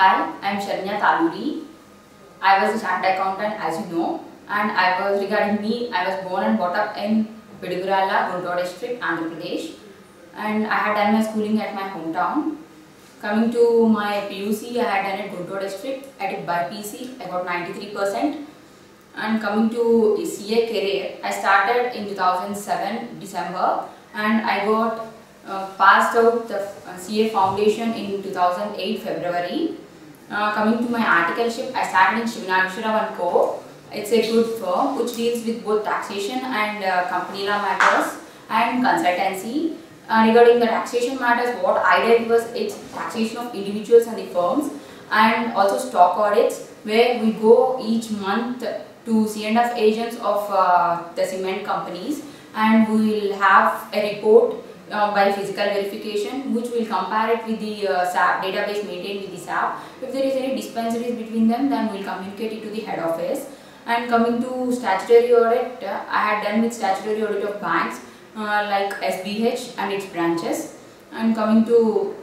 Hi, I'm Sharanya Taluri. I was a chartered accountant, as you know, and regarding me, I was born and brought up in Vidugurala, Guntur district, Andhra Pradesh, and I had done my schooling at my hometown. Coming to my PUC, I had done at Guntur district. I did BPC, I got 93%. And coming to CA career, I started in 2007 December, and I got passed out the CA foundation in 2008 February. Coming to my articleship, I started in Shivanageshwara & Co. It's a good firm which deals with both taxation and company law matters and consultancy. Regarding the taxation matters, what I did was it's taxation of individuals and the firms, and also stock audits where we go each month to C&F agents of the cement companies, and we will have a report by physical verification which will compare it with the SAP database maintained with the SAP. If there is any dispensaries between them, then we will communicate it to the head office. And coming to statutory audit, I had done with statutory audit of banks like SBH and its branches. And coming to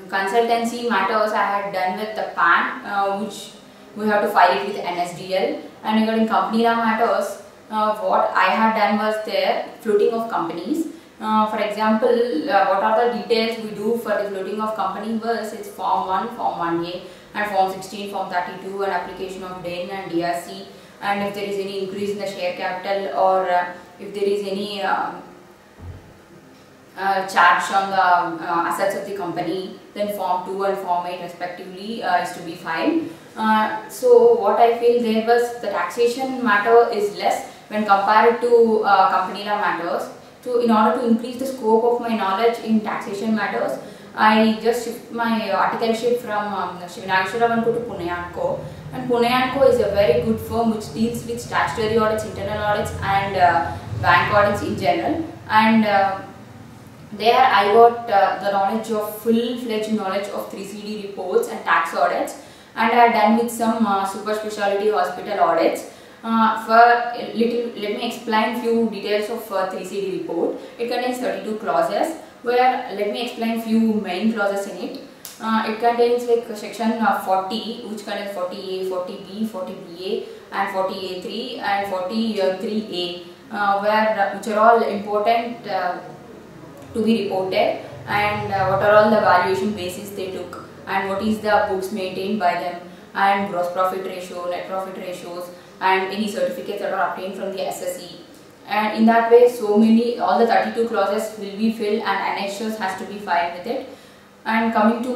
consultancy matters, I had done with the PAN which we have to file it with NSDL. And regarding company law matters, what I had done was their floating of companies. For example, what are the details we do for the floating of company was it's Form 1, Form 1A and Form 16, Form 32 and application of DIN and DRC, and if there is any increase in the share capital or if there is any charge on the assets of the company, then Form 2 and Form 8 respectively is to be filed. So what I feel there was the taxation matter is less when compared to company law matters. So in order to increase the scope of my knowledge in taxation matters, I just shift my articleship from Shivanageshwara & Co to Pune & Co. And Pune & Co is a very good firm which deals with statutory audits, internal audits and bank audits in general. And there I got the knowledge of full-fledged knowledge of 3CD reports and tax audits, and I had done with some super specialty hospital audits. Let me explain few details of 3CD report. It contains 32 clauses, where let me explain few main clauses in it. It contains like section 40 which contains 40A, 40B, 40BA and 40A3 and 43A which are all important to be reported, and what are all the valuation basis they took, and what is the books maintained by them, and gross profit ratio, net profit ratios, and any certificates that are obtained from the SSE. And in that way, all the 32 clauses will be filled and annexures has to be filed with it. And coming to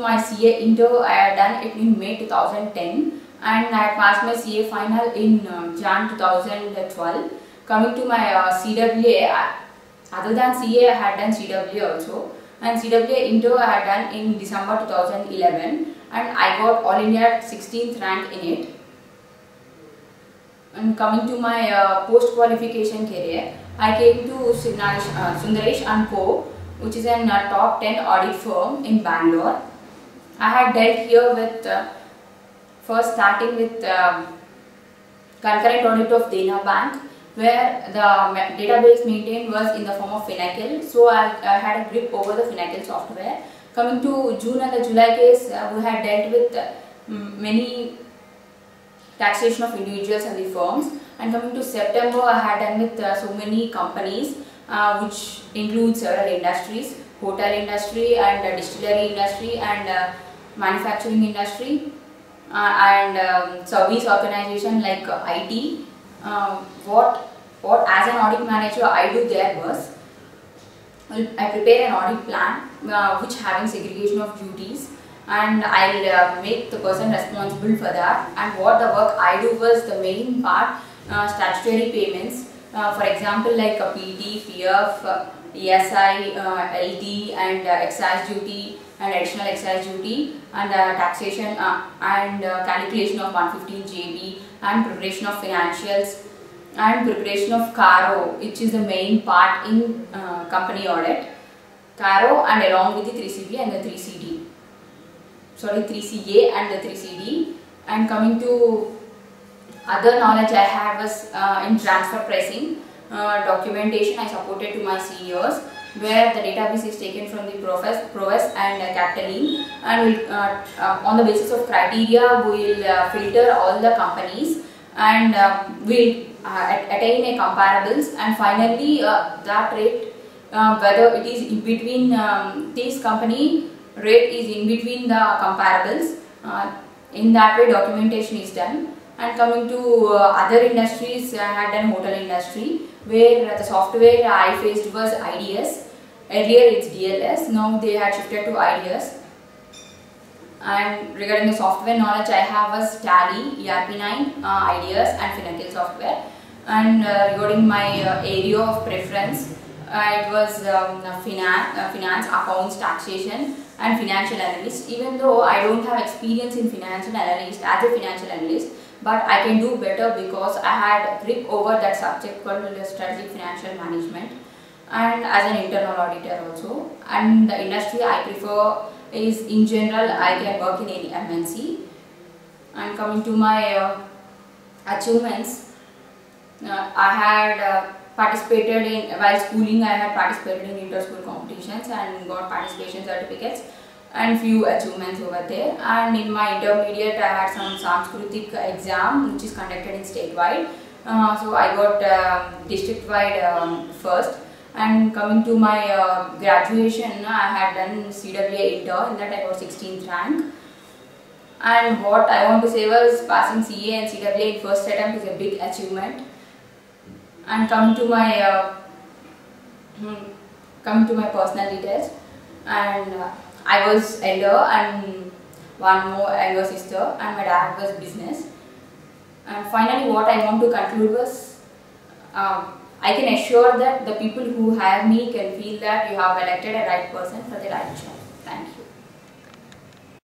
my CA inter, I had done it in May 2010, and I had passed my CA final in Jan 2012. Coming to my CWA, other than CA, I had done CWA also, and CWA inter I had done in December 2011, and I got All India 16th rank in it. And coming to my post-qualification career, I came to Sundaresh & Co, which is a top 10 audit firm in Bangalore. I had dealt here with, first starting with concurrent audit of Dena Bank, where the database maintained was in the form of Finacle, so I had a grip over the Finacle software. Coming to June and the July case, we had dealt with many taxation of individuals and the firms. And coming to September, I had done with so many companies which include several industries, hotel industry and distillery industry and manufacturing industry and service organization like IT. What as an audit manager I do there was, I prepare an audit plan which having segregation of duties, and I'll make the person responsible for that. And what the work I do was the main part, statutory payments, for example like a PT, PF, ESI, LD and excise duty and additional excise duty and taxation and calculation of 115 JB and preparation of financials and preparation of CARO, which is the main part in company audit. CARO and along with the 3CB and the 3CD. Sorry, 3CA and the 3CD. And coming to other knowledge I had was in transfer pricing, documentation I supported to my CEOs, where the database is taken from the Proves and Capitaline, and will, on the basis of criteria we will filter all the companies and will attain a comparables, and finally that rate whether it is in between this company rate is in between the comparables. In that way documentation is done. And coming to other industries, I had done hotel industry, where the software I faced was IDS. Earlier it's DLS, now they had shifted to IDS. And regarding the software knowledge I have was Tally, ERP9, IDS and Finacle software. And regarding my area of preference, it was finance, accounts, taxation and financial analyst. Even though I don't have experience in financial analyst as a financial analyst, but I can do better because I had grip over that subject called strategic financial management, and as an internal auditor also. And the industry I prefer is, in general, I can work in any MNC. And coming to my achievements, I had participated in, while schooling I had participated in inter-school competitions and got participation certificates and few achievements over there. And in my intermediate I had some Sanskritic exam which is conducted in statewide, so I got district-wide first. And coming to my graduation, I had done CWA inter, in that I got 16th rank. And what I want to say was, passing CA and CWA in first attempt is a big achievement. And coming to my personal details, and I was elder and one more younger sister, and my dad was business. And finally what I want to conclude was, I can assure that the people who hire me can feel that you have elected a right person for the right job.